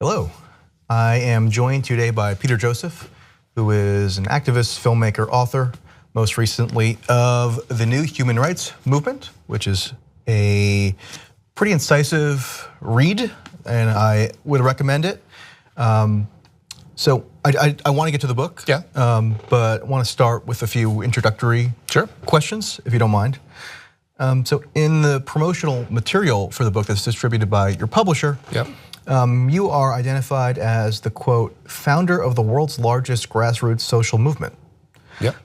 Hello, I am joined today by Peter Joseph, who is an activist, filmmaker, author, most recently of the New Human Rights Movement, which is a pretty incisive read, and I would recommend it. So I want to get to the book, but I want to start with a few introductory questions, if you don't mind. So in the promotional material for the book that's distributed by your publisher, you are identified as the, quote, founder of the world's largest grassroots social movement.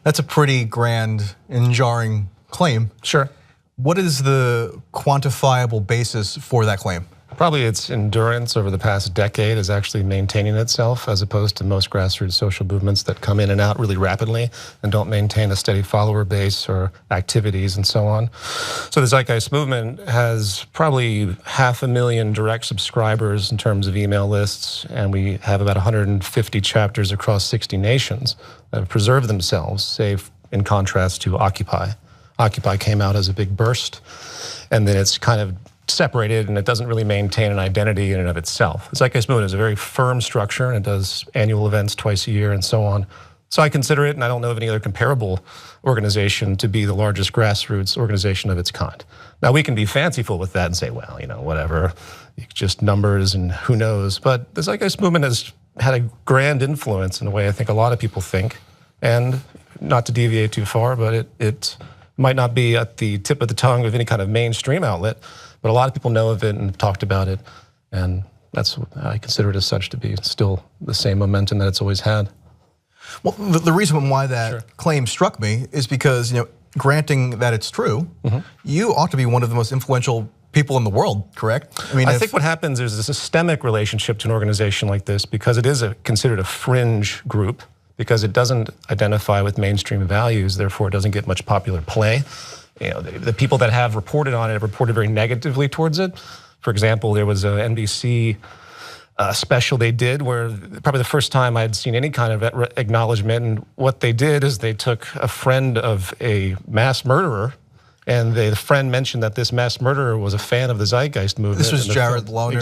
That's a pretty grand and jarring claim. What is the quantifiable basis for that claim? Probably its endurance over the past decade is actually maintaining itself, as opposed to most grassroots social movements that come in and out really rapidly and don't maintain a steady follower base or activities and so on. So the Zeitgeist movement has probably 500,000 direct subscribers in terms of email lists, and we have about 150 chapters across 60 nations that have preserved themselves, save in contrast to Occupy. Occupy came out as a big burst, and then it's kind of separated, and it doesn't really maintain an identity in and of itself. The Zeitgeist movement is a very firm structure, and it does annual events twice a year and so on. So I consider it, and I don't know of any other comparable organization, to be the largest grassroots organization of its kind. Now we can be fanciful with that and say, well, you know, whatever, just numbers and who knows. But the Zeitgeist movement has had a grand influence in a way I think a lot of people think, and not to deviate too far, but it might not be at the tip of the tongue of any kind of mainstream outlet, but a lot of people know of it and have talked about it, and that's, I consider it as such to be still the same momentum that it's always had. Well, the reason why that claim struck me is because, you know, granting that it's true, you ought to be one of the most influential people in the world, correct? I think what happens is a systemic relationship to an organization like this, because it is considered a fringe group, because it doesn't identify with mainstream values, therefore it doesn't get much popular play. You know, the people that have reported on it have reported very negatively towards it. For example, there was a NBC special they did where probably the first time I'd seen any kind of acknowledgement, and what they did is they took a friend of a mass murderer, and the friend mentioned that this mass murderer was a fan of the Zeitgeist movement. This was Jared Lohner,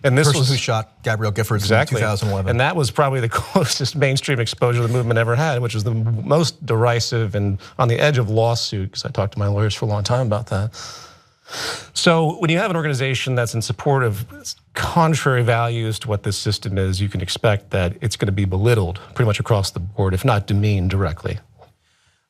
the person who shot Gabrielle Giffords in 2011. And that was probably the closest mainstream exposure the movement ever had, which was the most derisive and on the edge of lawsuit, because I talked to my lawyers for a long time about that. So when you have an organization that's in support of contrary values to what this system is, you can expect that it's going to be belittled pretty much across the board, if not demeaned directly.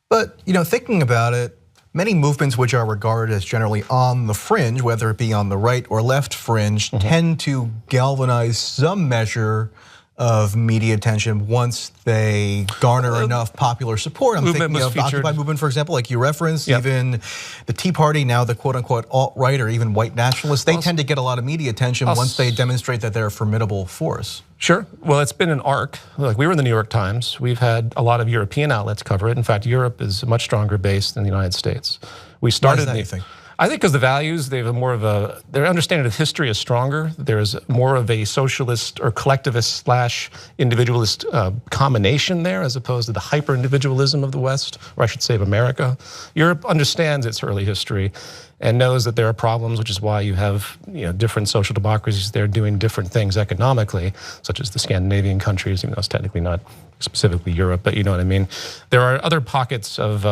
But, you know, thinking about it, many movements which are regarded as generally on the fringe, whether it be on the right or left fringe, tend to galvanize some measure of media attention once they garner enough popular support. I'm thinking of the Occupy movement, for example, like you referenced, even the Tea Party, now the quote unquote alt-right or even white nationalists, they tend to get a lot of media attention once they demonstrate that they're a formidable force. Sure, well, it's been an arc. Like, we were in the New York Times. We've had a lot of European outlets cover it. In fact, Europe is a much stronger base than the United States. We started. Why is that, you think? I think because the values, they have more of a, their understanding of history is stronger. There's more of a socialist or collectivist / individualist combination there, as opposed to the hyper-individualism of the West, or I should say of America. Europe understands its early history and knows that there are problems, which is why you have, you know, different social democracies there doing different things economically, such as the Scandinavian countries, even though it's technically not specifically Europe, but you know what I mean. There are other pockets of,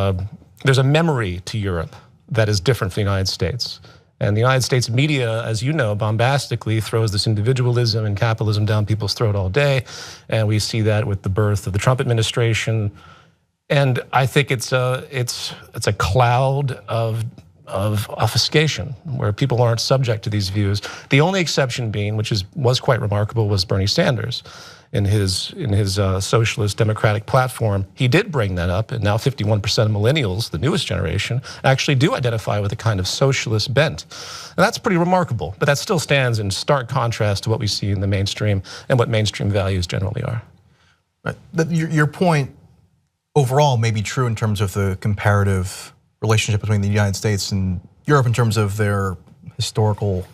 there's a memory to Europe that is different from the United States. And the United States media, as you know, bombastically throws this individualism and capitalism down people's throat all day. And we see that with the birth of the Trump administration. And I think it's a cloud of obfuscation where people aren't subject to these views. The only exception being, which was quite remarkable, was Bernie Sanders. In his socialist democratic platform, he did bring that up, and now 51% of millennials, the newest generation, actually do identify with a kind of socialist bent. And that's pretty remarkable, but that still stands in stark contrast to what we see in the mainstream and what mainstream values generally are. Your point overall may be true in terms of the comparative relationship between the United States and Europe in terms of their historical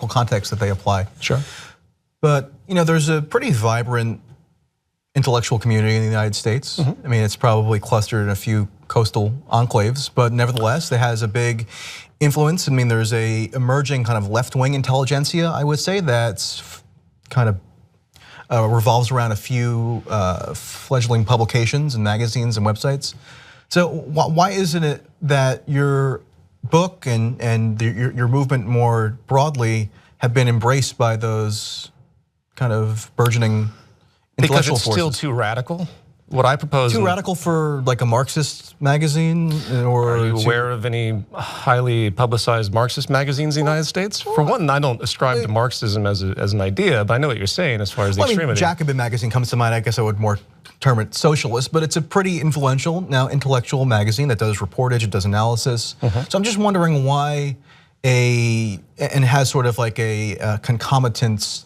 context that they apply. Sure. But you know, there's a pretty vibrant intellectual community in the United States. I mean, it's probably clustered in a few coastal enclaves, but nevertheless, it has a big influence. I mean, there's a emerging kind of left-wing intelligentsia, I would say, that's kind of revolves around a few fledgling publications and magazines and websites. So why isn't it that your book and your movement more broadly have been embraced by those kind of burgeoning intellectual forces? Because it's still too radical. What I propose— Too radical for like a Marxist magazine, or are you aware of any highly publicized Marxist magazines in the United States? For one, I don't ascribe to Marxism as an idea, but I know what you're saying as far as the extremity. Jacobin magazine comes to mind. I guess I would more term it socialist, but it's a pretty influential, now intellectual magazine that does reportage, it does analysis. So I'm just wondering why and has sort of like a concomitant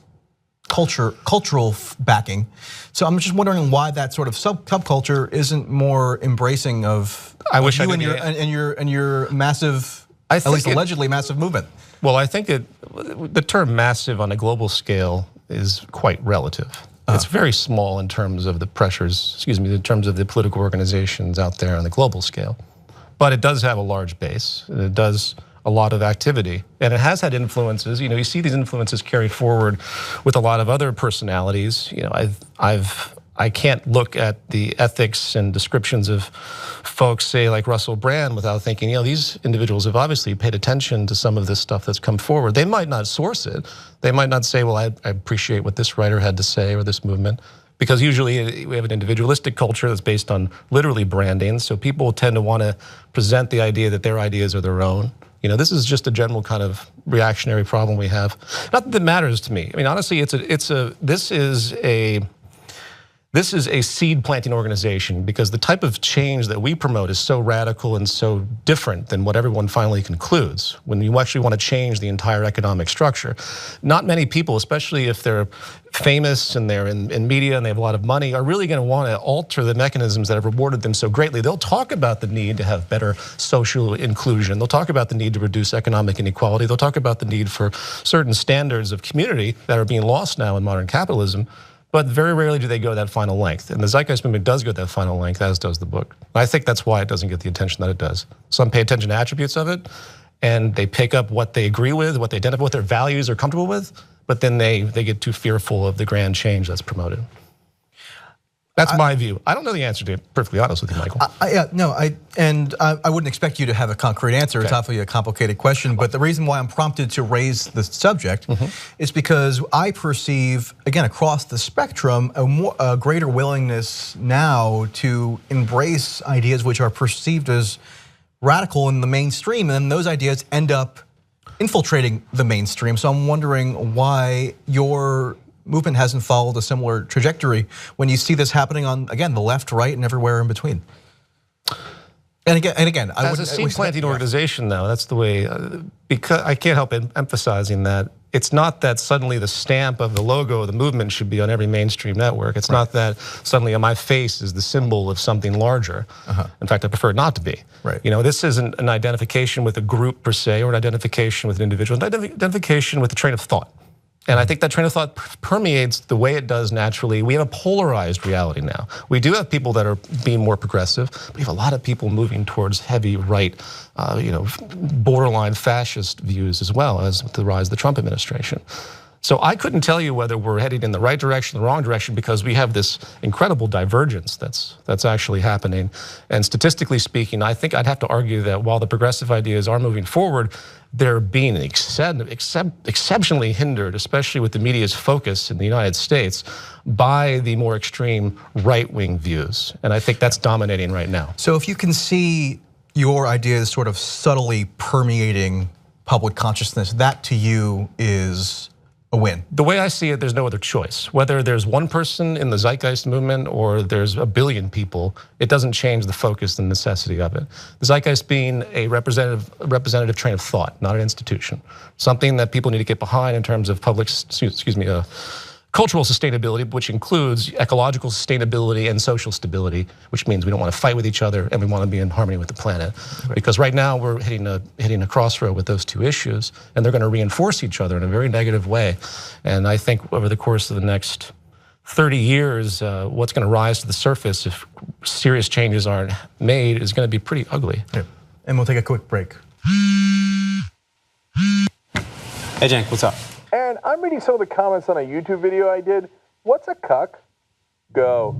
cultural backing. So I'm just wondering why that sort of subculture isn't more embracing of you and your massive, at least allegedly massive movement. Well, I think the term massive on a global scale is quite relative. It's very small in terms of the pressures, in terms of the political organizations out there on the global scale. But it does have a large base, and it does a lot of activity, and it has had influences. You see these influences carried forward with a lot of other personalities. I can't look at the ethics and descriptions of folks, say like Russell Brand, without thinking, these individuals have obviously paid attention to some of this stuff that's come forward. They might not source it. They might not say, well, I appreciate what this writer had to say or this movement. Because usually we have an individualistic culture that's based on literally branding, so people tend to want to present the idea that their ideas are their own. This is just a general kind of reactionary problem we have. Not that it matters to me. I mean, honestly, this is a seed planting organization, because the type of change that we promote is so radical and so different than what everyone finally concludes when you actually want to change the entire economic structure. Not many people, especially if they're famous and they're in media and they have a lot of money, are really going to want to alter the mechanisms that have rewarded them so greatly. They'll talk about the need to have better social inclusion. They'll talk about the need to reduce economic inequality. They'll talk about the need for certain standards of community that are being lost now in modern capitalism. But very rarely do they go that final length. And the Zeitgeist movement does go that final length, as does the book. I think that's why it doesn't get the attention that it does. Some pay attention to attributes of it, and they pick up what they agree with, what they identify, what their values are comfortable with, but then they get too fearful of the grand change that's promoted. That's my view. I don't know the answer to it, perfectly honest with you, Michael. I wouldn't expect you to have a concrete answer. Okay. It's obviously a complicated question, but the reason why I'm prompted to raise the subject is because I perceive, again, across the spectrum, a greater willingness now to embrace ideas which are perceived as radical in the mainstream, and those ideas end up infiltrating the mainstream. So I'm wondering why your movement hasn't followed a similar trajectory when you see this happening on, again, the left, right, and everywhere in between. And again, I as a seed planting organization, though, that's the way. Because I can't help emphasizing that it's not that suddenly the stamp of the logo of the movement should be on every mainstream network. It's not that suddenly on my face is the symbol of something larger. In fact, I prefer it not to be. This isn't an identification with a group per se, or an identification with an individual. It's an identification with a train of thought. And I think that train of thought permeates the way it does naturally. We have a polarized reality now. We do have people that are being more progressive, but we have a lot of people moving towards heavy right, borderline fascist views as well, as with the rise of the Trump administration. So I couldn't tell you whether we're heading in the right direction or the wrong direction, because we have this incredible divergence that's actually happening. And statistically speaking, I think I'd have to argue that while the progressive ideas are moving forward, they're being exceptionally hindered, especially with the media's focus in the United States, by the more extreme right-wing views. And I think that's dominating right now. So if you can see your ideas sort of subtly permeating public consciousness, that to you is a win. The way I see it, there's no other choice. Whether there's one person in the Zeitgeist movement or there's a billion people, it doesn't change the focus and necessity of it. The Zeitgeist being a representative train of thought, not an institution. Something that people need to get behind in terms of public, cultural sustainability, which includes ecological sustainability and social stability, which means we don't want to fight with each other and we want to be in harmony with the planet. Because right now we're hitting a crossroad with those two issues, and they're going to reinforce each other in a very negative way. And I think over the course of the next 30 years, what's going to rise to the surface if serious changes aren't made is going to be pretty ugly. Yeah. And we'll take a quick break. Hey, Cenk, what's up? And I'm reading some of the comments on a YouTube video I did. What's a cuck? Go.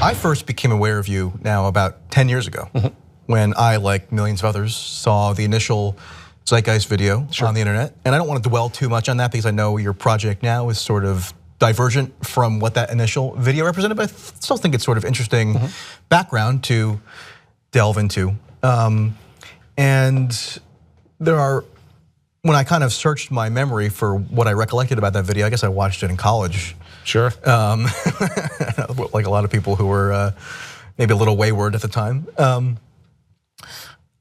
I first became aware of you now about 10 years ago when I, like millions of others, saw the initial Zeitgeist video on the internet. And I don't want to dwell too much on that because I know your project now is sort of divergent from what that initial video represented, but I still think it's sort of interesting background to delve into. And there are, when I kind of searched my memory for what I recollected about that video, I guess I watched it in college. Sure. Like a lot of people who were maybe a little wayward at the time.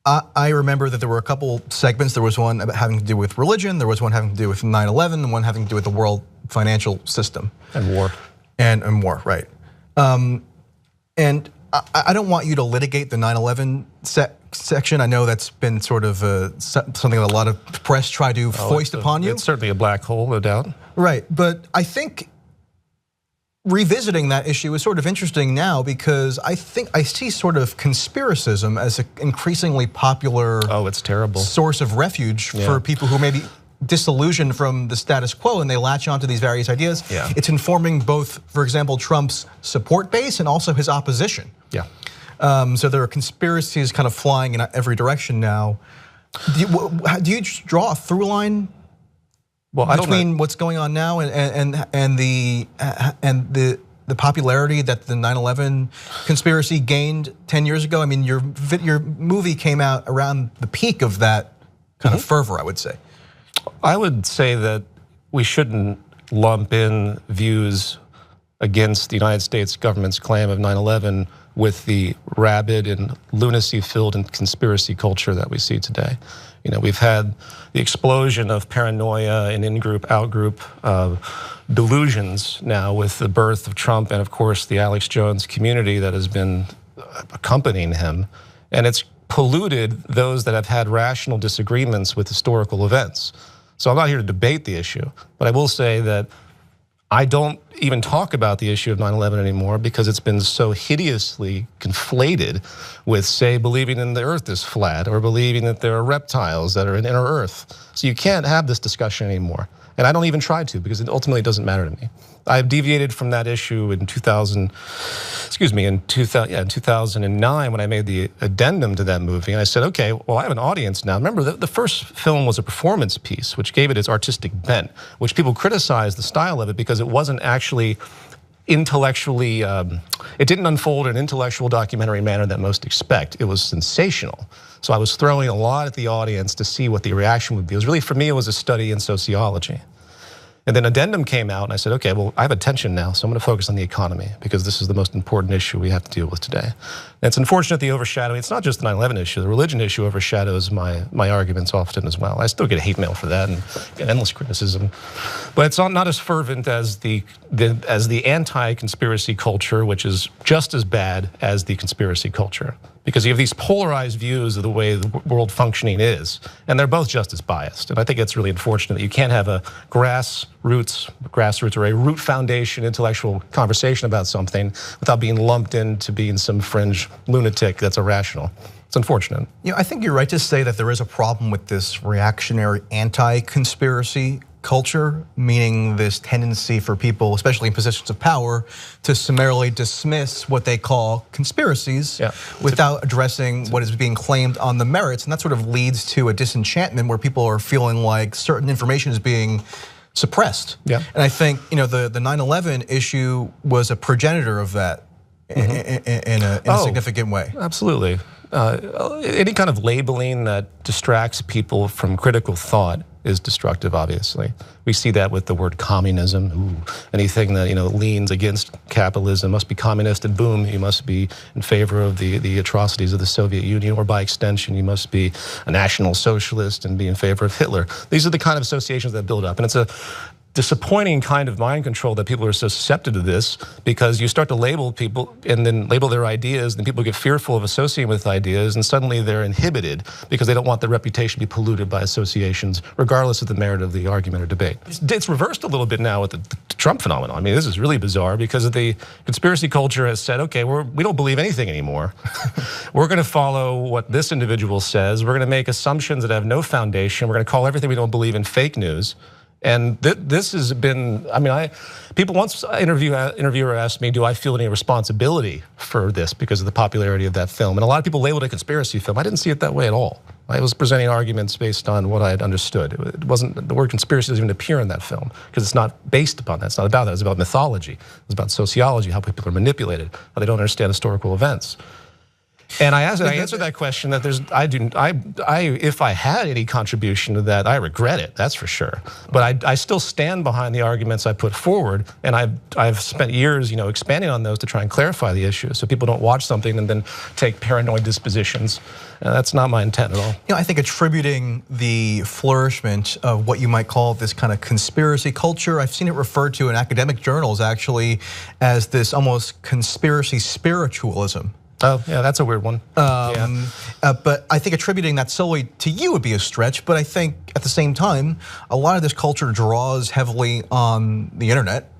I remember that there were a couple segments. There was one having to do with religion. There was one having to do with 9/11, and one having to do with the world financial system. And war. And war, right. And I don't want you to litigate the 9/11 section. I know that's been sort of something that a lot of press try to foist upon you. It's certainly a black hole, no doubt. Right, but I think revisiting that issue is sort of interesting now because I think I see sort of conspiracism as an increasingly popular it's terrible. source of refuge for people who may be disillusioned from the status quo and they latch onto these various ideas. Yeah. It's informing both, for example, Trump's support base and also his opposition. Yeah. So there are conspiracies kind of flying in every direction now. Do you draw a through line between what's going on now and the popularity that the 9/11 conspiracy gained 10 years ago? I mean, your movie came out around the peak of that kind of fervor, I would say. I would say that we shouldn't lump in views against the United States government's claim of 9/11 with the rabid and lunacy-filled and conspiracy culture that we see today. You know, we've had the explosion of paranoia and in-group, out-group delusions now with the birth of Trump and, of course, the Alex Jones community that has been accompanying him. And it's polluted those that have had rational disagreements with historical events. So I'm not here to debate the issue, but I will say that I don't even talk about the issue of 9/11 anymore because it's been so hideously conflated with, say, believing in the earth is flat or believing that there are reptiles that are in inner earth. So you can't have this discussion anymore. And I don't even try to because it ultimately doesn't matter to me. I've deviated from that issue in 2009 when I made the addendum to that movie. And I said, okay, well, I have an audience now. Remember, the first film was a performance piece, which gave it its artistic bent, which people criticized the style of it because it wasn't actually intellectually, it didn't unfold in an intellectual documentary manner that most expect. It was sensational. So I was throwing a lot at the audience to see what the reaction would be. It was really, for me, it was a study in sociology. And then addendum came out and I said, okay, well, I have attention now, so I'm gonna focus on the economy because this is the most important issue we have to deal with today. And it's unfortunate the overshadowing, it's not just the 9/11 issue, the religion issue overshadows my arguments often as well. I still get hate mail for that and get endless criticism. But it's not as fervent as the anti-conspiracy culture, which is just as bad as the conspiracy culture. Because you have these polarized views of the way the world functioning is, and they're both just as biased. And I think it's really unfortunate that you can't have a grassroots or a root foundation intellectual conversation about something without being lumped into being some fringe lunatic that's irrational. It's unfortunate. You know, I think you're right to say that there is a problem with this reactionary anti-conspiracy culture, meaning this tendency for people, especially in positions of power, to summarily dismiss what they call conspiracies without addressing what is being claimed on the merits. And that sort of leads to a disenchantment where people are feeling like certain information is being suppressed. And I think, you know, the 9/11 issue was a progenitor of that in a significant way. Absolutely. Any kind of labeling that distracts people from critical thought is destructive, obviously. We see that with the word communism. Ooh, anything that leans against capitalism must be communist, and boom, you must be in favor of the atrocities of the Soviet Union, or by extension, you must be a National Socialist and be in favor of Hitler. These are the kind of associations that build up, and it's a disappointing kind of mind control that people are so susceptible to this, because you start to label people and then label their ideas, and people get fearful of associating with ideas, and suddenly they're inhibited because they don't want their reputation to be polluted by associations, regardless of the merit of the argument or debate. It's reversed a little bit now with the Trump phenomenon. I mean, this is really bizarre because the conspiracy culture has said, okay, we don't believe anything anymore. We're going to follow what this individual says. We're going to make assumptions that have no foundation. We're going to call everything we don't believe in fake news. And this has been, I mean, people once an interviewer asked me, do I feel any responsibility for this because of the popularity of that film? And a lot of people labeled it a conspiracy film. I didn't see it that way at all. I was presenting arguments based on what I had understood. It wasn't, the word conspiracy doesn't even appear in that film because it's not based upon that. It's not about that. It's about mythology. It's about sociology, how people are manipulated, how they don't understand historical events. And I answered that question that if I had any contribution to that, I regret it, that's for sure. But I still stand behind the arguments I put forward, and I've spent years, expanding on those to try and clarify the issue so people don't watch something and then take paranoid dispositions. That's not my intent at all. I think attributing the flourishment of what you might call this kind of conspiracy culture, I've seen it referred to in academic journals actually as this almost conspiracy spiritualism. Oh, yeah, that's a weird one. But I think attributing that solely to you would be a stretch, but I think at the same time, a lot of this culture draws heavily on the internet.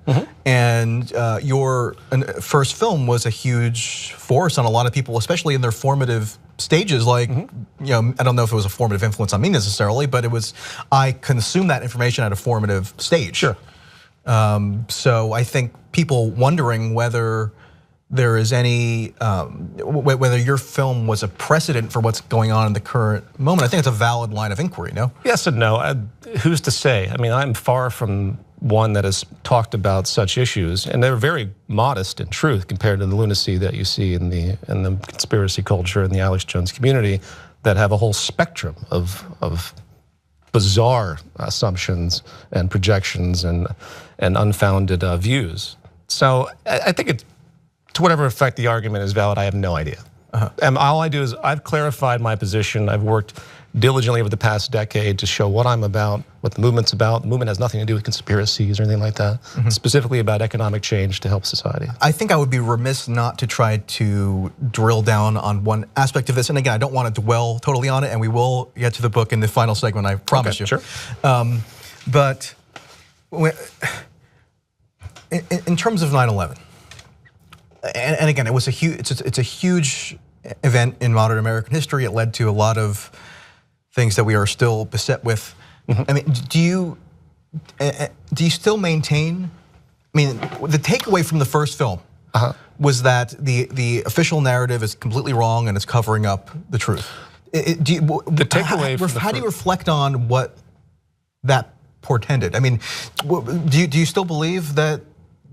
And your first film was a huge force on a lot of people, especially in their formative stages. Like, I don't know if it was a formative influence on me necessarily, but it was, I consumed that information at a formative stage. Sure. So I think people wondering whether there is any, whether your film was a precedent for what's going on in the current moment. I think it's a valid line of inquiry, no? Yes and no. Who's to say? I mean, I'm far from one that has talked about such issues, and they're very modest in truth compared to the lunacy that you see in the conspiracy culture and the Alex Jones community that have a whole spectrum of bizarre assumptions and projections and unfounded views. So I think it's, to whatever effect the argument is valid, I have no idea. And all I do is I've clarified my position. I've worked diligently over the past decade to show what I'm about, what the movement's about. The movement has nothing to do with conspiracies or anything like that. It's specifically about economic change to help society. I think I would be remiss not to try to drill down on one aspect of this. And again, I don't want to dwell totally on it, and we will get to the book in the final segment, I promise you. Sure. But in terms of 9/11, and again, it's a huge event in modern American history. It led to a lot of things that we are still beset with. I mean, do you still maintain? I mean, the takeaway from the first film was that the official narrative is completely wrong and it's covering up the truth. How do you reflect on what that portended? I mean, do you still believe that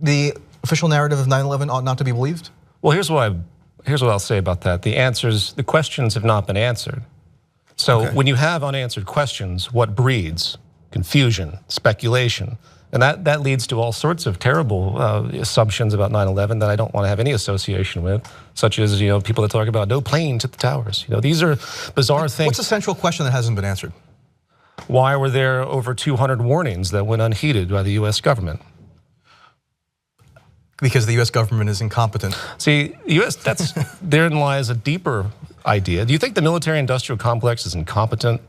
the official narrative of 9/11 ought not to be believed? Well, here's what I'll say about that. The questions have not been answered. So when you have unanswered questions, what breeds? Confusion, speculation. And that leads to all sorts of terrible assumptions about 9/11 that I don't want to have any association with, such as people that talk about no planes at the towers. These are bizarre things. What's the central question that hasn't been answered? Why were there over 200 warnings that went unheeded by the US government? Because the US government is incompetent. See, therein lies a deeper idea. Do you think the military-industrial complex is incompetent?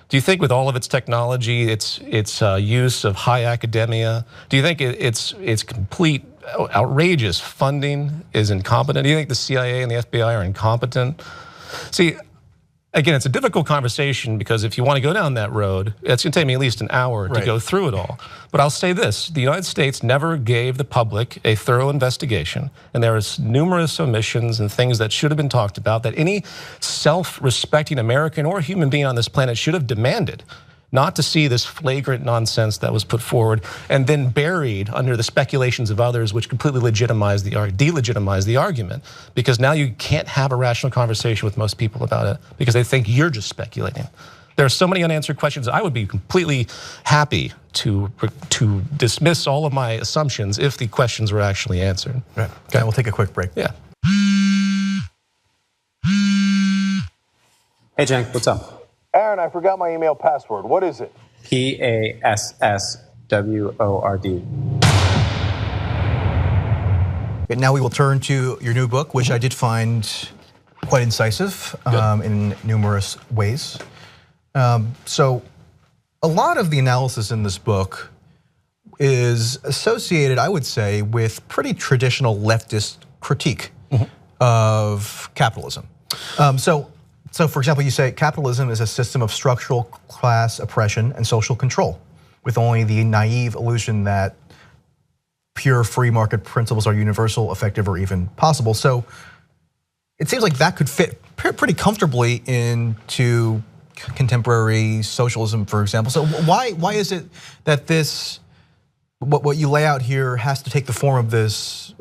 Do you think with all of its technology, its use of high academia, do you think its complete outrageous funding is incompetent? Do you think the CIA and the FBI are incompetent? See, again, it's a difficult conversation because if you want to go down that road, it's going to take me at least an hour to go through it all. But I'll say this, the United States never gave the public a thorough investigation, and there are numerous omissions and things that should have been talked about that any self-respecting American or human being on this planet should have demanded, not to see this flagrant nonsense that was put forward and then buried under the speculations of others, which completely delegitimize the argument, because now you can't have a rational conversation with most people about it because they think you're just speculating. There are so many unanswered questions. I would be completely happy to dismiss all of my assumptions if the questions were actually answered. Right. Okay, we'll take a quick break. Yeah. Hey, Cenk, what's up? Aaron, I forgot my email password. What is it? PASSWORD. Now we will turn to your new book, which I did find quite incisive in numerous ways. So a lot of the analysis in this book is associated, I would say, with pretty traditional leftist critique of capitalism. So for example, you say capitalism is a system of structural class oppression and social control. with only the naive illusion that pure free market principles are universal, effective, or even possible. So it seems like that could fit pretty comfortably into contemporary socialism, for example. So why is it that what you lay out here has to take the form of this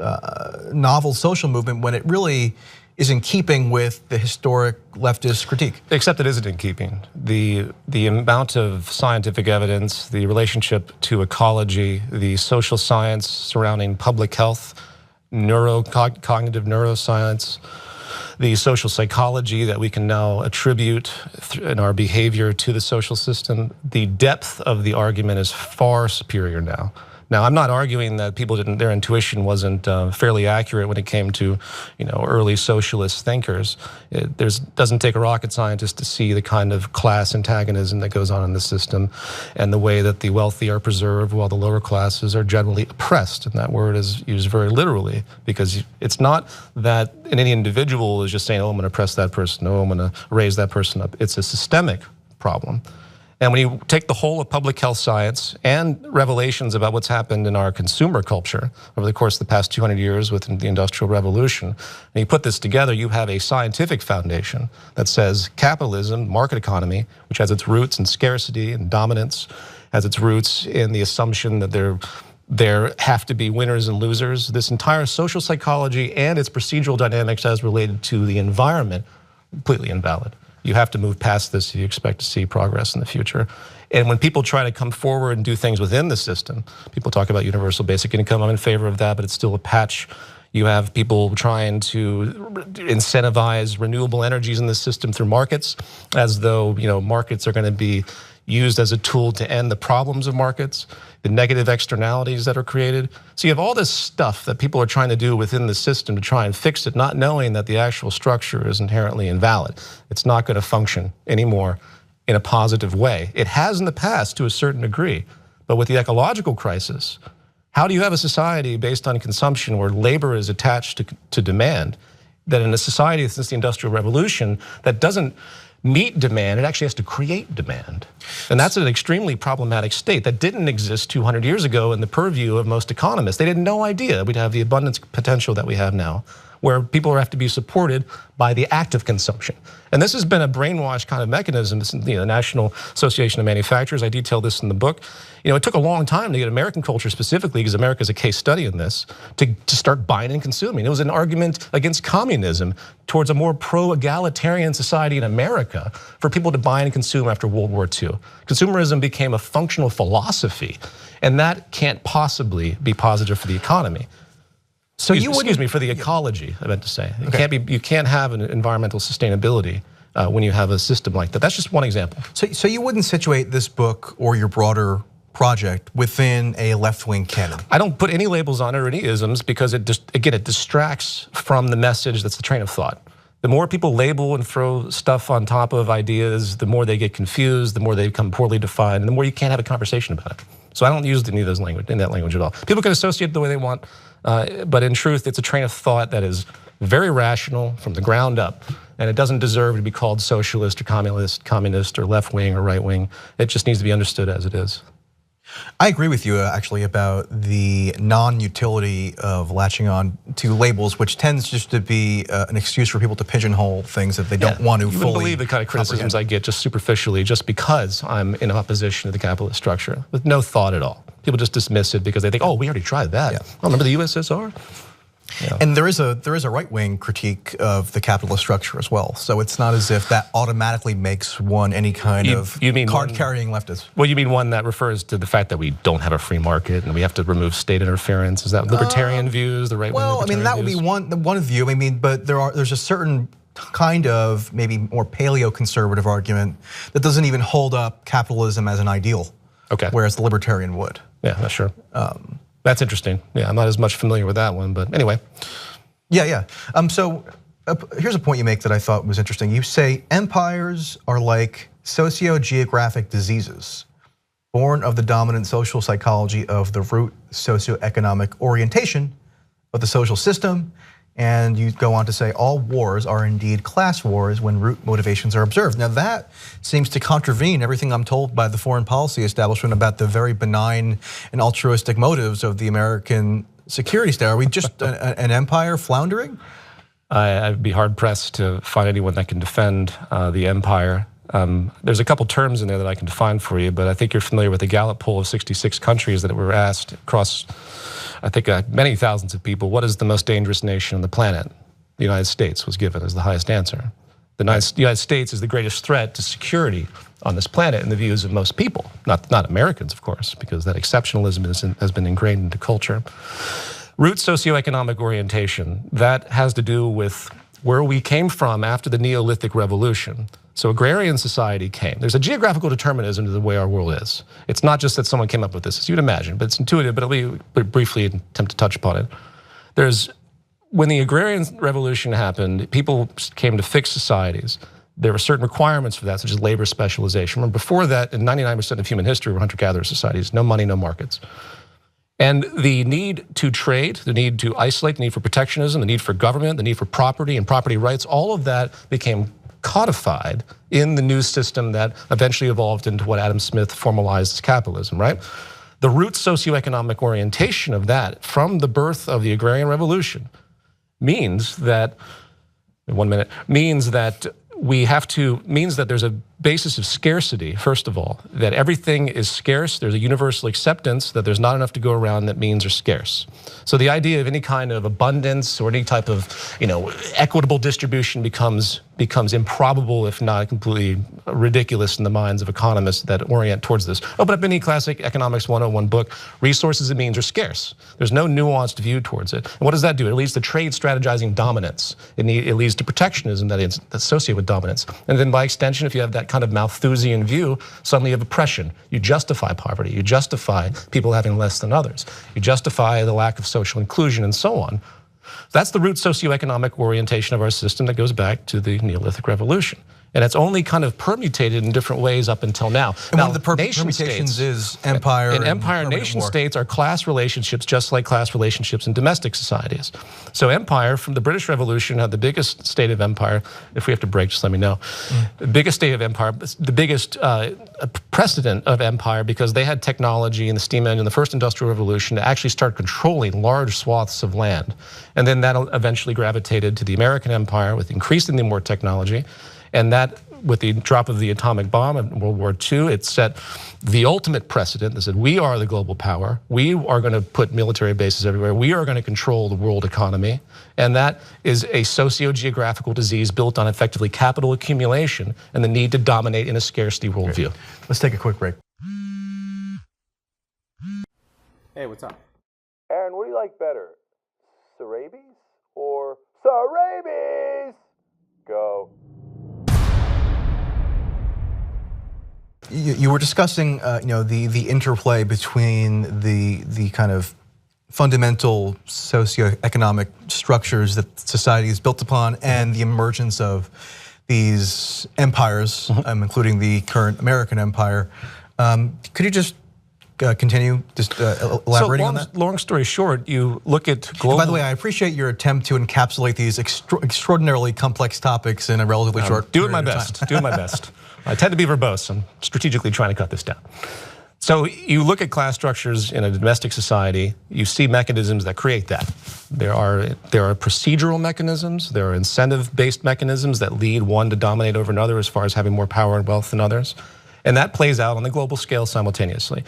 novel social movement when it really is in keeping with the historic leftist critique? Except it isn't in keeping. The amount of scientific evidence, the relationship to ecology, the social science surrounding public health, cognitive neuroscience, the social psychology that we can now attribute in our behavior to the social system, the depth of the argument is far superior now. Now, I'm not arguing that their intuition wasn't fairly accurate when it came to, early socialist thinkers. It doesn't take a rocket scientist to see the kind of class antagonism that goes on in the system, and the way that the wealthy are preserved while the lower classes are generally oppressed. And that word is used very literally, because it's not that any individual is just saying, oh, I'm going to oppress that person, oh, I'm going to raise that person up. It's a systemic problem. And when you take the whole of public health science and revelations about what's happened in our consumer culture over the course of the past 200 years with the Industrial Revolution, and you put this together, you have a scientific foundation that says capitalism, market economy, which has its roots in scarcity and dominance, has its roots in the assumption that there have to be winners and losers. This entire social psychology and its procedural dynamics as related to the environment, completely invalid. You have to move past this if you expect to see progress in the future. And when people try to come forward and do things within the system, people talk about universal basic income. I'm in favor of that, but it's still a patch. You have people trying to incentivize renewable energies in the system through markets, as though markets are going to be used as a tool to end the problems of markets, the negative externalities that are created. So you have all this stuff that people are trying to do within the system to try and fix it, not knowing that the actual structure is inherently invalid. It's not going to function anymore in a positive way. It has in the past to a certain degree, but with the ecological crisis, how do you have a society based on consumption where labor is attached to demand, that in a society since the Industrial Revolution that doesn't meet demand, it actually has to create demand. And that's an extremely problematic state that didn't exist 200 years ago in the purview of most economists. They had no idea we'd have the abundance potential that we have now, where people have to be supported by the act of consumption. And this has been a brainwash kind of mechanism. The National Association of Manufacturers, I detail this in the book. It took a long time to get American culture specifically, because America is a case study in this, to start buying and consuming. It was an argument against communism towards a more pro-egalitarian society in America for people to buy and consume after World War II. Consumerism became a functional philosophy, and that can't possibly be positive for the economy. So excuse me, for the ecology, I meant to say. You can't have an environmental sustainability when you have a system like that. That's just one example. So you wouldn't situate this book or your broader project within a left-wing canon? I don't put any labels on it or any isms, because it distracts from the message that's the train of thought. The more people label and throw stuff on top of ideas, the more they get confused, the more they become poorly defined, and the more you can't have a conversation about it. So I don't use any of those in that language at all. People can associate it the way they want, but in truth, it's a train of thought that is very rational from the ground up, and it doesn't deserve to be called socialist or communist or left-wing or right-wing. It just needs to be understood as it is. I agree with you actually about the non-utility of latching on to labels, which tends just to be an excuse for people to pigeonhole things that they don't want to fully. You wouldn't believe the kind of criticisms I get just superficially, just because I'm in opposition to the capitalist structure, with no thought at all. People just dismiss it because they think, oh, we already tried that. Yeah. Oh, remember the USSR? Yeah. And there is a right-wing critique of the capitalist structure as well. So it's not as if that automatically makes one any kind of card-carrying leftist. Well, you mean one that refers to the fact that we don't have a free market and we have to remove state interference? Is that libertarian views, the right-wing Well, I mean, that would be one view. I mean, but there's a certain kind of maybe more paleo-conservative argument that doesn't even hold up capitalism as an ideal. Okay. Whereas the libertarian would. Yeah, that's sure. That's interesting. Yeah, I'm not as much familiar with that one, but anyway. Yeah. So here's a point you make that I thought was interesting. You say empires are like socio-geographic diseases, born of the dominant social psychology of the root socioeconomic orientation of the social system And you go on to say all wars are indeed class wars when root motivations are observed. Now that seems to contravene everything I'm told by the foreign policy establishment about the very benign and altruistic motives of the American security state. Are we just an empire floundering? I'd be hard pressed to find anyone that can defend the empire. There's a couple terms in there that I can define for you, but I think you're familiar with the Gallup poll of 66 countries that were asked across, I think, many thousands of people. What is the most dangerous nation on the planet? The United States was given as the highest answer. The United States is the greatest threat to security on this planet in the views of most people, not Americans, of course, because that exceptionalism has been ingrained into culture. Root socioeconomic orientation, that has to do with where we came from after the Neolithic Revolution. So agrarian society came. There's a geographical determinism to the way our world is. It's not just that someone came up with this, as you'd imagine, but it's intuitive, but I'll briefly attempt to touch upon it. When the agrarian revolution happened, people came to fix societies. There were certain requirements for that, such as labor specialization. Remember, before that, in 99% of human history were hunter-gatherer societies, no money, no markets. And the need to trade, the need to isolate, the need for protectionism, the need for government, the need for property and property rights, all of that became codified in the new system that eventually evolved into what Adam Smith formalized as capitalism, right? The root socioeconomic orientation of that from the birth of the agrarian revolution means that, means that there's a basis of scarcity, first of all, that everything is scarce. There's a universal acceptance that there's not enough to go around, that means are scarce. So the idea of any kind of abundance or any type of equitable distribution becomes improbable, if not completely ridiculous in the minds of economists that orient towards this. Open up any classic economics 101 book, resources and means are scarce. There's no nuanced view towards it. And what does that do? It leads to trade strategizing dominance. It leads to protectionism that's associated with dominance. And then by extension, if you have that kind of Malthusian view, suddenly you have oppression. You justify poverty. You justify people having less than others. You justify the lack of social inclusion and so on. That's the root socioeconomic orientation of our system that goes back to the Neolithic Revolution. And it's only kind of permutated in different ways up until now. And one of the permutations is empire. And empire and nation states are class relationships, just like class relationships in domestic societies. So empire, from the British Revolution, had the biggest state of empire. If we have to break, just let me know. The biggest state of empire, the biggest precedent of empire, because they had technology and the steam engine, the first industrial revolution, to actually start controlling large swaths of land. And then that eventually gravitated to the American empire with increasingly more technology. And that, with the drop of the atomic bomb in World War II, it set the ultimate precedent that said, we are the global power. We are going to put military bases everywhere. We are going to control the world economy. And that is a socio-geographical disease built on effectively capital accumulation and the need to dominate in a scarcity worldview. Let's take a quick break. Hey, what's up? Aaron, what do you like better? Sarabies or Sarabies? Go. You were discussing, the interplay between the kind of fundamental socioeconomic structures that society is built upon and the emergence of these empires, including the current American empire. Could you just continue elaborating on that? Long story short, you look at global. And by the way, I appreciate your attempt to encapsulate these extraordinarily complex topics in a relatively short period of time. Doing my best. I tend to be verbose. I'm strategically trying to cut this down. So you look at class structures in a domestic society, you see mechanisms that create that. There are procedural mechanisms, there are incentive-based mechanisms that lead one to dominate over another as far as having more power and wealth than others. And that plays out on the global scale simultaneously.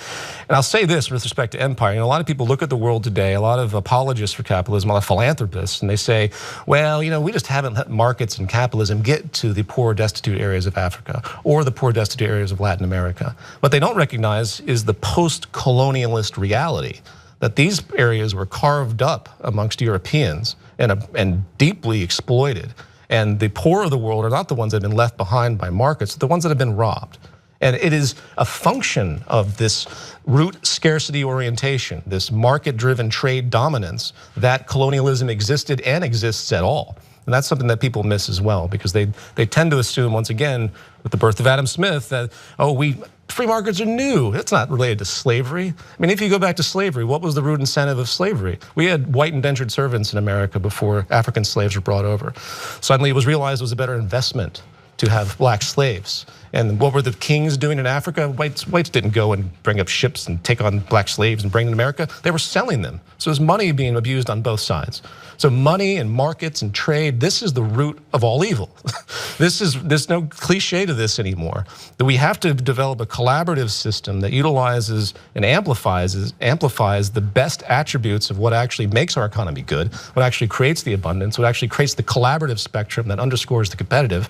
And I'll say this with respect to empire. A lot of people look at the world today, a lot of apologists for capitalism, a lot of philanthropists, and they say, well, we just haven't let markets and capitalism get to the poor, destitute areas of Africa or the poor, destitute areas of Latin America. What they don't recognize is the post-colonialist reality that these areas were carved up amongst Europeans and deeply exploited. And the poor of the world are not the ones that have been left behind by markets, the ones that have been robbed. And it is a function of this root scarcity orientation, this market-driven trade dominance, that colonialism existed and exists at all. And that's something that people miss as well, because they tend to assume, once again, with the birth of Adam Smith, that, free markets are new. It's not related to slavery. I mean, if you go back to slavery, what was the root incentive of slavery? We had white indentured servants in America before African slaves were brought over. Suddenly it was realized it was a better investment to have black slaves. And what were the kings doing in Africa? Whites didn't go and bring up ships and take on black slaves and bring them to America. They were selling them. So there's money being abused on both sides. So money and markets and trade, this is the root of all evil. There's no cliche to this anymore. That we have to develop a collaborative system that utilizes and amplifies the best attributes of what actually makes our economy good, what actually creates the abundance, what actually creates the collaborative spectrum that underscores the competitive.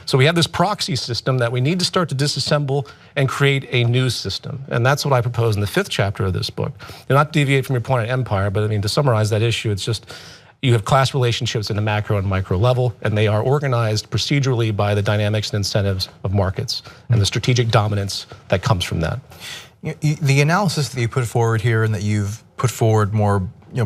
So we have this proxy system that we need to start to disassemble and create a new system. And that's what I propose in the 5th chapter of this book. Do not deviate from your point on empire, but I mean, to summarize that issue, it's just, you have class relationships in the macro and micro level, and they are organized procedurally by the dynamics and incentives of markets and the strategic dominance that comes from that. The analysis that you put forward here and that you've put forward more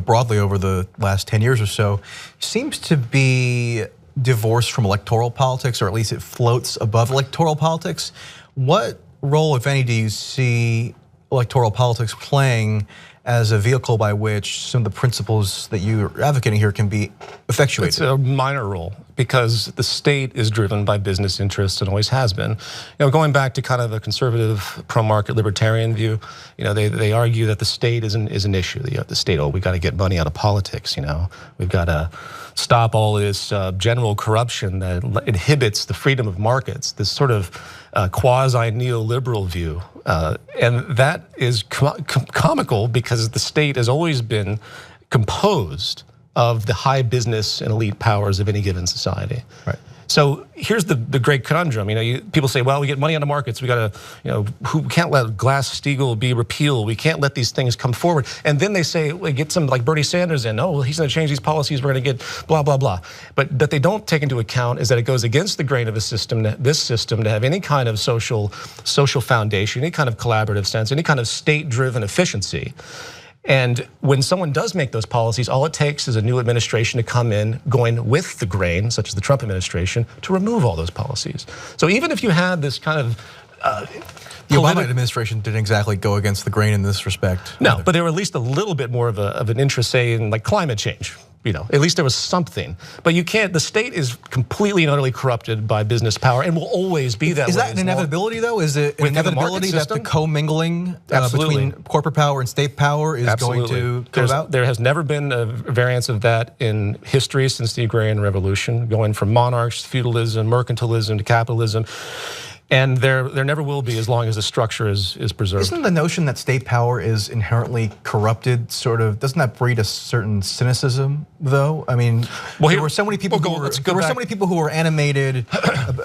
broadly over the last 10 years or so seems to be divorced from electoral politics, or at least it floats above electoral politics. What role, if any, do you see electoral politics playing as a vehicle by which some of the principles that you're advocating here can be effectuated? It's a minor role, because the state is driven by business interests and always has been. Going back to kind of a conservative, pro-market libertarian view, they argue that the state is an issue. The state, we got to get money out of politics. We've got to stop all this general corruption that inhibits the freedom of markets. This sort of quasi-neoliberal view, and that is comical, because the state has always been composed of the high business and elite powers of any given society. Right. So here's the great conundrum. People say, well, we get money on the markets. We got to, who can't let Glass-Steagall be repealed. We can't let these things come forward. And then they say, we get some like Bernie Sanders in. Oh, well, he's going to change these policies. We're going to get blah, blah, blah. But what they don't take into account is that it goes against the grain of this system to have any kind of social foundation, any kind of collaborative sense, any kind of state-driven efficiency. And when someone does make those policies, all it takes is a new administration to come in going with the grain, such as the Trump administration, to remove all those policies. So even if you had this kind of the Obama administration didn't exactly go against the grain in this respect. No, but they were at least a little bit more of an interest, say, in like climate change. At least there was something. But you can't, the state is completely and utterly corrupted by business power and will always be that way. Is that an inevitability though? Is it an inevitability that the commingling between corporate power and state power is going to come about? There has never been a variance of that in history since the Agrarian Revolution, going from monarchs, feudalism, mercantilism to capitalism. And there never will be as long as the structure is preserved. Isn't the notion that state power is inherently corrupted doesn't that breed a certain cynicism though? I mean, there were so many people who were animated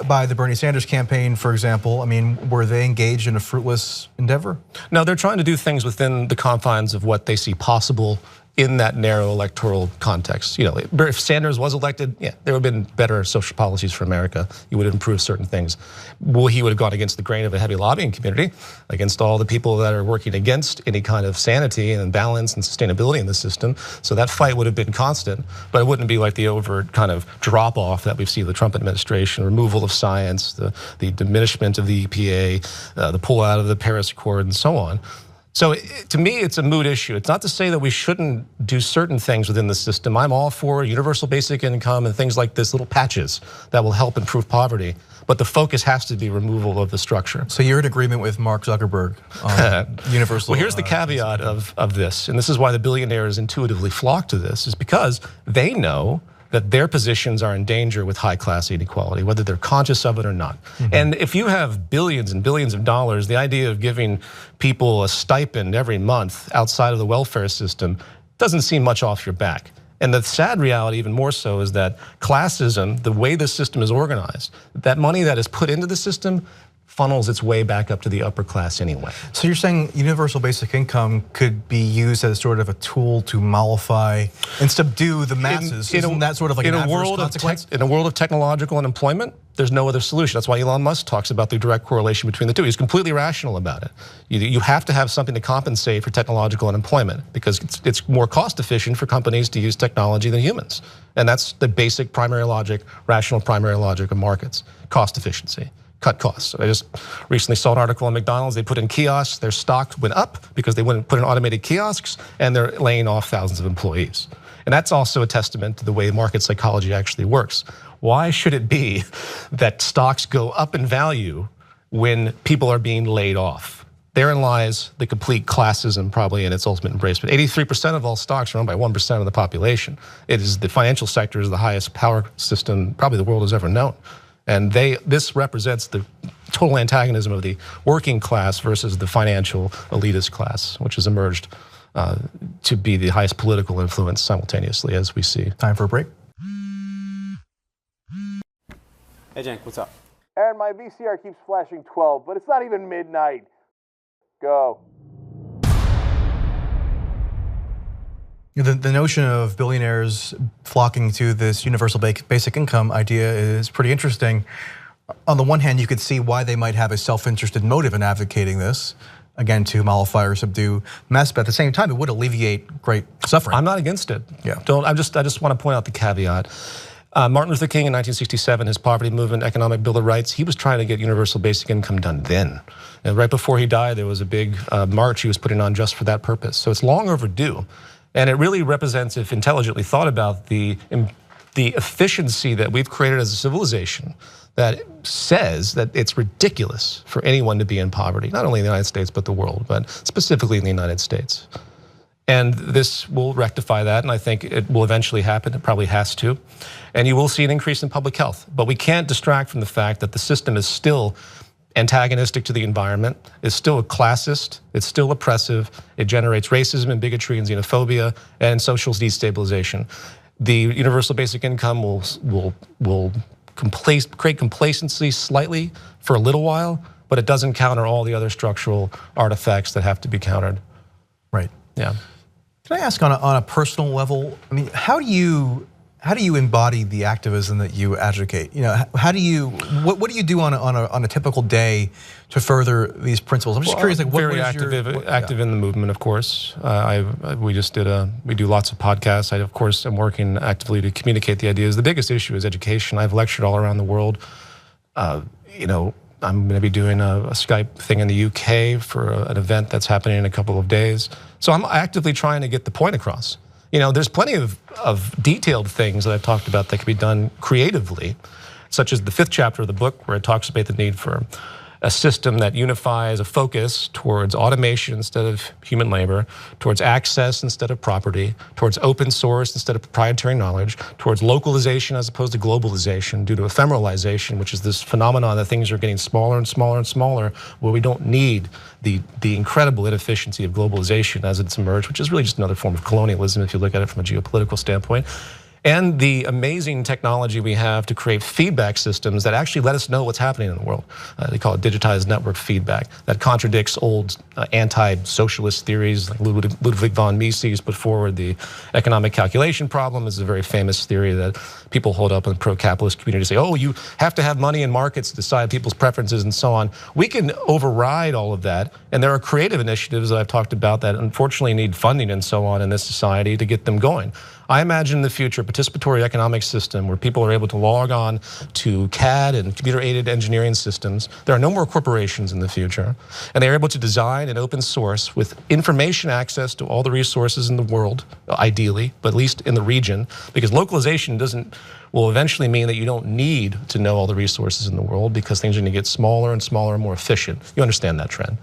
by the Bernie Sanders campaign, for example. I mean, were they engaged in a fruitless endeavor? No, they're trying to do things within the confines of what they see possible in that narrow electoral context. If Sanders was elected, yeah, there would have been better social policies for America. He would have improved certain things. Well, he would have gone against the grain of a heavy lobbying community, against all the people that are working against any kind of sanity and balance and sustainability in the system. So that fight would have been constant, but it wouldn't be like the overt kind of drop off that we've seen the Trump administration, removal of science, the diminishment of the EPA, the pullout of the Paris Accord, and so on. So to me, it's a moot issue. It's not to say that we shouldn't do certain things within the system. I'm all for universal basic income and things like this, little patches that will help improve poverty. But the focus has to be removal of the structure. So you're in agreement with Mark Zuckerberg on universal. Well, here's the caveat of this, and this is why the billionaires intuitively flock to this, is because they know that their positions are in danger with high class inequality, whether they're conscious of it or not. And if you have billions and billions of dollars, the idea of giving people a stipend every month outside of the welfare system doesn't seem much off your back. And the sad reality, even more so, is that classism, the way the system is organized, that money that is put into the system funnels its way back up to the upper class anyway. So you're saying universal basic income could be used as sort of a tool to mollify and subdue the masses? Isn't that sort of like an adverse consequence? In a world of technological unemployment, there's no other solution. That's why Elon Musk talks about the direct correlation between the two. He's completely rational about it. You have to have something to compensate for technological unemployment because it's more cost efficient for companies to use technology than humans. And that's the basic primary logic, rational primary logic of markets, cost efficiency. Cut costs. I just recently saw an article on McDonald's. They put in kiosks, their stock went up because they wouldn't put in automated kiosks, and they're laying off thousands of employees. And that's also a testament to the way market psychology actually works. Why should it be that stocks go up in value when people are being laid off? Therein lies the complete classism, probably in its ultimate embracement. 83% of all stocks are owned by 1% of the population. It is the financial sector is the highest power system probably the world has ever known. And this represents the total antagonism of the working class versus the financial elitist class, which has emerged to be the highest political influence simultaneously, as we see. Time for a break. Hey, Cenk, what's up? Aaron, my VCR keeps flashing 12, but it's not even midnight. Go. The notion of billionaires flocking to this universal basic income idea is pretty interesting. On the one hand, you could see why they might have a self-interested motive in advocating this, again, to mollify or subdue mass, but at the same time, it would alleviate great suffering. I'm not against it. Yeah. I just want to point out the caveat. Martin Luther King in 1967, his poverty movement, economic bill of rights, he was trying to get universal basic income done then. And right before he died, there was a big march he was putting on just for that purpose. So it's long overdue. And it really represents, if intelligently thought about, the efficiency that we've created as a civilization that says that it's ridiculous for anyone to be in poverty, not only in the United States, but the world, but specifically in the United States. And this will rectify that, and I think it will eventually happen. It probably has to. And you will see an increase in public health. But we can't distract from the fact that the system is still antagonistic to the environment, is still classist, it's still oppressive, it generates racism and bigotry and xenophobia and social destabilization. The universal basic income will create complacency slightly for a little while, but it doesn't counter all the other structural artifacts that have to be countered. Right. Yeah. Can I ask on a personal level, I mean, how do you embody the activism that you advocate? You know, what do you do on a typical day to further these principles? I'm just curious, like, what very active in the movement, of course. We do lots of podcasts. I, of course, am working actively to communicate the ideas. The biggest issue is education. I've lectured all around the world. You know, I'm going to be doing a Skype thing in the UK for an event that's happening in a couple of days. So I'm actively trying to get the point across. You know, there's plenty of detailed things that I've talked about that can be done creatively, such as the 5th chapter of the book, where it talks about the need for a system that unifies a focus towards automation instead of human labor, towards access instead of property, towards open source instead of proprietary knowledge, towards localization as opposed to globalization due to ephemeralization, which is this phenomenon that things are getting smaller and smaller and smaller, where we don't need the incredible inefficiency of globalization as it's emerged, which is really just another form of colonialism if you look at it from a geopolitical standpoint. And the amazing technology we have to create feedback systems that actually let us know what's happening in the world. They call it digitized network feedback. That contradicts old anti-socialist theories like Ludwig von Mises put forward. The economic calculation problem is a very famous theory that people hold up in the pro-capitalist community to say, oh, you have to have money in markets to decide people's preferences and so on. We can override all of that. And there are creative initiatives that I've talked about that unfortunately need funding and so on in this society to get them going. I imagine in the future a participatory economic system where people are able to log on to CAD and computer-aided engineering systems. There are no more corporations in the future. And they're able to design and open source with information access to all the resources in the world, ideally, but at least in the region, because localization will eventually mean that you don't need to know all the resources in the world because things are going to get smaller and smaller and more efficient. You understand that trend.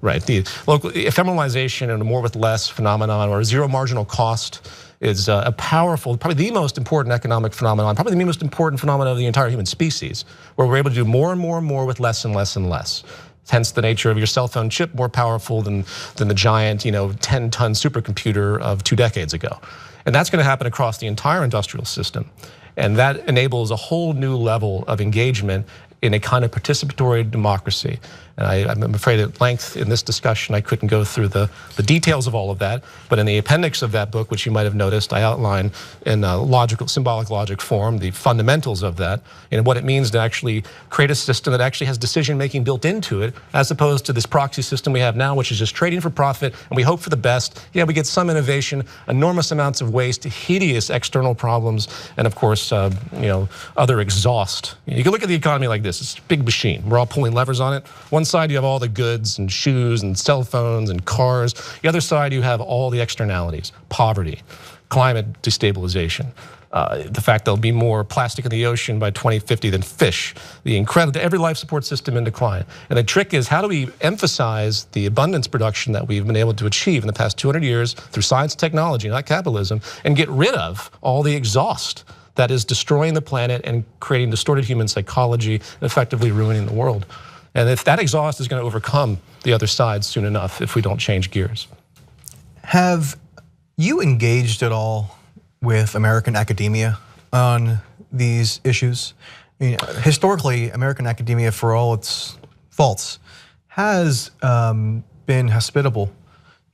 Right, the local ephemeralization and a more with less phenomenon or zero marginal cost is a powerful, probably the most important economic phenomenon, probably the most important phenomenon of the entire human species, where we're able to do more and more and more with less and less and less. Hence the nature of your cell phone chip more powerful than the giant, 10-ton supercomputer of 2 decades ago. And that's going to happen across the entire industrial system. And that enables a whole new level of engagement in a kind of participatory democracy. And I'm afraid at length in this discussion I couldn't go through the details of all of that, but in the appendix of that book, which you might have noticed, I outline in a logical, symbolic logic form the fundamentals of that and what it means to actually create a system that actually has decision-making built into it, as opposed to this proxy system we have now, which is just trading for profit, and we hope for the best. Yeah, we get some innovation, enormous amounts of waste, hideous external problems, and of course, other exhaust. You can look at the economy like this. It's a big machine. We're all pulling levers on it. One side, you have all the goods and shoes and cell phones and cars. The other side, you have all the externalities, poverty, climate destabilization, the fact there'll be more plastic in the ocean by 2050 than fish, the incredible, every life support system in decline. And the trick is, how do we emphasize the abundance production that we've been able to achieve in the past 200 years through science and technology, not capitalism, and get rid of all the exhaust that is destroying the planet and creating distorted human psychology and effectively ruining the world. And if that exhaust is going to overcome the other side soon enough, if we don't change gears. Have you engaged at all with American academia on these issues? I mean, historically, American academia, for all its faults, has been hospitable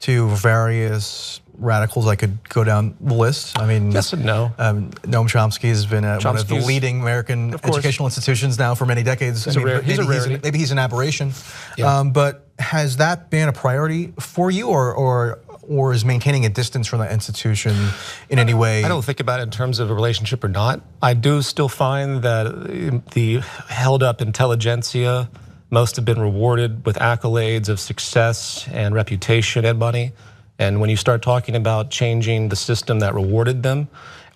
to various radicals. I could go down the list. I mean, yes and no. Noam Chomsky has been one of the leading American educational institutions now for many decades. Maybe he's an aberration. Yeah. But has that been a priority for you, or is maintaining a distance from that institution in any way? I don't think about it in terms of a relationship or not. I do still find that the held up intelligentsia, most have been rewarded with accolades of success and reputation and money. And when you start talking about changing the system that rewarded them,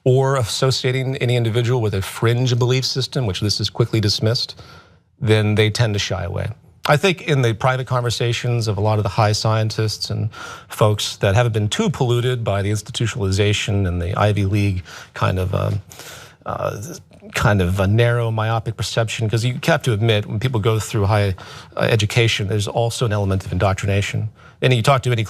or associating any individual with a fringe belief system, which this is quickly dismissed, then they tend to shy away. I think in the private conversations of a lot of the high scientists and folks that haven't been too polluted by the institutionalization and the Ivy League kind of a narrow, myopic perception, because you have to admit, when people go through high education, there's also an element of indoctrination. And you talk to any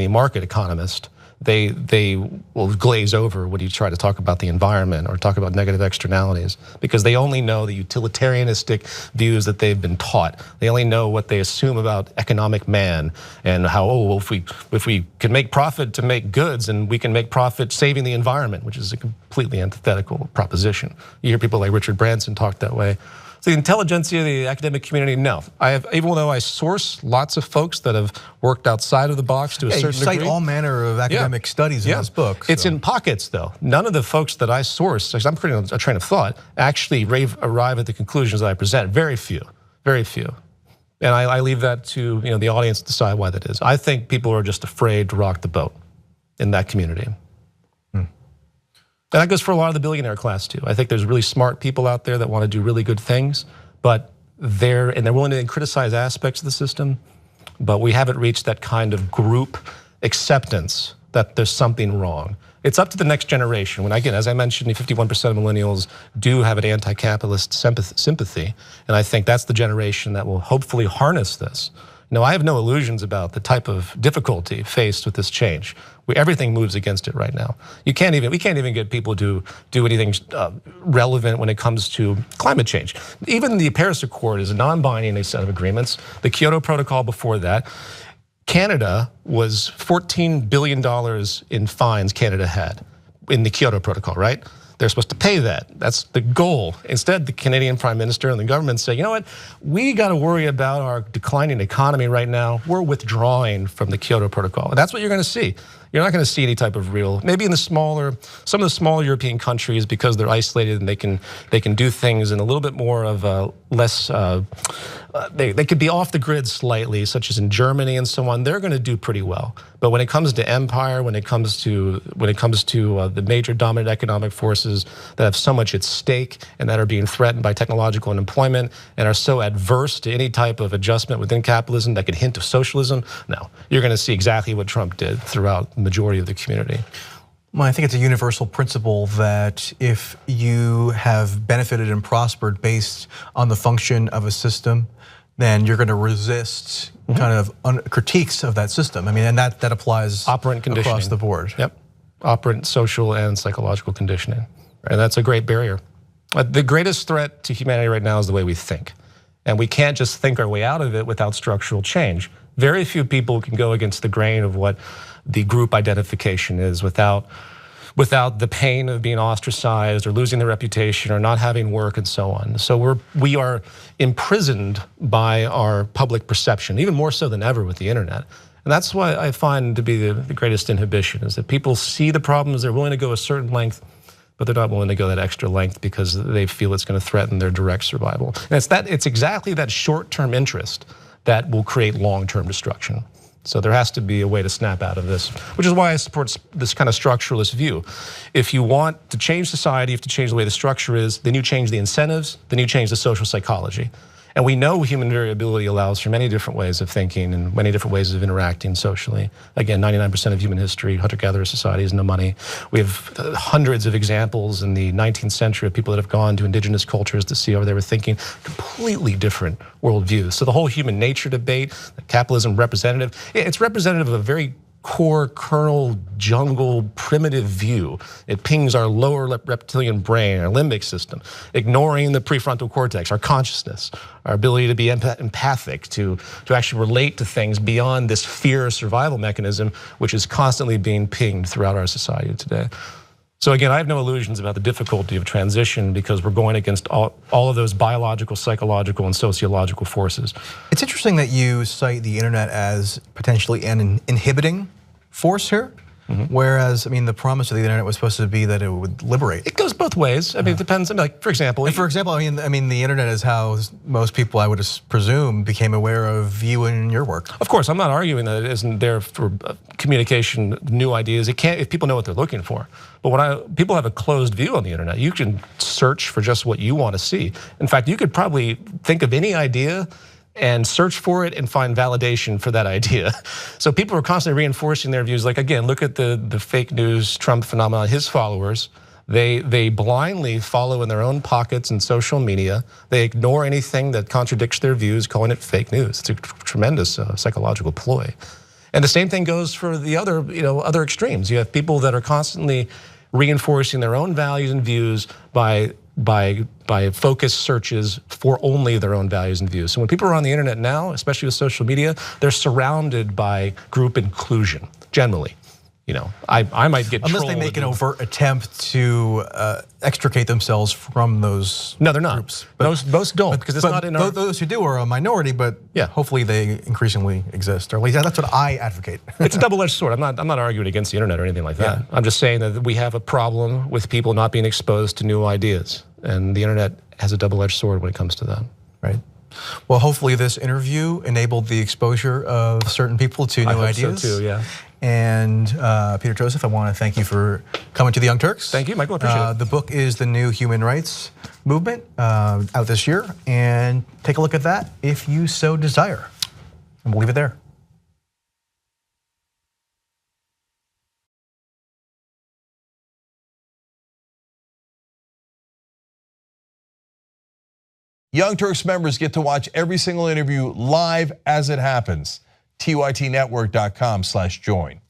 market economist, they will glaze over when you try to talk about the environment or talk about negative externalities, because they only know the utilitarianistic views that they've been taught. They only know what they assume about economic man and how, if we can make profit to make goods, and we can make profit saving the environment, which is a completely antithetical proposition. You hear people like Richard Branson talk that way. So the intelligentsia, the academic community, no. Even though I source lots of folks that have worked outside of the box to a certain degree. You cite all manner of academic studies in this book. It's in pockets, though. None of the folks that I source, because I'm creating a train of thought, actually arrive at the conclusions that I present. Very few, very few. And I leave that to the audience to decide why that is. I think people are just afraid to rock the boat in that community. And that goes for a lot of the billionaire class too. I think there's really smart people out there that want to do really good things, but they're willing to criticize aspects of the system, but we haven't reached that kind of group acceptance that there's something wrong. It's up to the next generation. When, again, as I mentioned, 51% of millennials do have an anti-capitalist sympathy, and I think that's the generation that will hopefully harness this. No, I have no illusions about the type of difficulty faced with this change. Everything moves against it right now. We can't even get people to do anything relevant when it comes to climate change. Even the Paris Accord is a non-binding set of agreements. The Kyoto Protocol before that, Canada was $14 billion in fines Canada had in the Kyoto Protocol, right? They're supposed to pay that. That's the goal. Instead, the Canadian Prime Minister and the government say, you know what, we got to worry about our declining economy right now. We're withdrawing from the Kyoto Protocol. And that's what you're going to see. You're not going to see any type of real, maybe in some of the smaller European countries, because they're isolated and they can do things in a little bit more of a less, they could be off the grid slightly, such as in Germany and so on. They're going to do pretty well. But when it comes to empire, when it comes to the major dominant economic forces that have so much at stake and that are being threatened by technological unemployment and are so adverse to any type of adjustment within capitalism that could hint of socialism, no, you're going to see exactly what Trump did throughout the majority of the community. Well, I think it's a universal principle that if you have benefited and prospered based on the function of a system, then you're going to resist kind of critiques of that system. I mean, and that applies operant conditioning across the board. Yep, operant social and psychological conditioning, and that's a great barrier. The greatest threat to humanity right now is the way we think. And we can't just think our way out of it without structural change. Very few people can go against the grain of what the group identification is without the pain of being ostracized or losing their reputation or not having work and so on. So we are imprisoned by our public perception, even more so than ever with the internet. And that's why I find to be the greatest inhibition, is that people see the problems, they're willing to go a certain length, but they're not willing to go that extra length because they feel it's going to threaten their direct survival. And it's exactly that short-term interest that will create long-term destruction. So there has to be a way to snap out of this, which is why I support this kind of structuralist view. If you want to change society, you have to change the way the structure is, then you change the incentives, then you change the social psychology. And we know human variability allows for many different ways of thinking and many different ways of interacting socially. Again, 99% of human history, hunter-gatherer societies, no money. We have hundreds of examples in the 19th century of people that have gone to indigenous cultures to see how they were thinking, completely different worldviews. So the whole human nature debate, the capitalism representative, it's representative of a very core kernel jungle primitive view. It pings our lower reptilian brain, our limbic system, ignoring the prefrontal cortex, our consciousness, our ability to be empathic, to actually relate to things beyond this fear survival mechanism, which is constantly being pinged throughout our society today. So again, I have no illusions about the difficulty of transition because we're going against all of those biological, psychological, and sociological forces. It's interesting that you cite the internet as potentially an inhibiting force here. Whereas, I mean, the promise of the internet was supposed to be that it would liberate. It goes both ways. I mean, it depends. Like, for example, I mean, the internet is how most people, I would presume, became aware of you and your work. Of course, I'm not arguing that it isn't there for communication, new ideas. It can't if people know what they're looking for. But when people have a closed view on the internet, you can search for just what you want to see. In fact, you could probably think of any idea and search for it and find validation for that idea. So people are constantly reinforcing their views. Like, again, look at the fake news Trump phenomenon. His followers, they blindly follow in their own pockets in social media. They ignore anything that contradicts their views, calling it fake news. It's a tremendous psychological ploy. And the same thing goes for the other extremes. You have people that are constantly reinforcing their own values and views by focused searches for only their own values and views. So when people are on the internet now, especially with social media, they're surrounded by group inclusion, generally. I might get unless they make an overt attempt to extricate themselves from those. No, they're not. Groups. Most don't, because it's not in our. Those who do are a minority, but yeah, hopefully they increasingly exist, or at least that's what I advocate. It's a double-edged sword. I'm not arguing against the internet or anything like that. Yeah. I'm just saying that we have a problem with people not being exposed to new ideas, and the internet has a double-edged sword when it comes to that. Right. Well, hopefully this interview enabled the exposure of certain people to new ideas. So too, yeah. And Peter Joseph, I want to thank you for coming to the Young Turks. Thank you, Michael, I appreciate it. The book is The New Human Rights Movement, out this year. And take a look at that if you so desire. And we'll leave it there. Young Turks members get to watch every single interview live as it happens. TYTnetwork.com/join.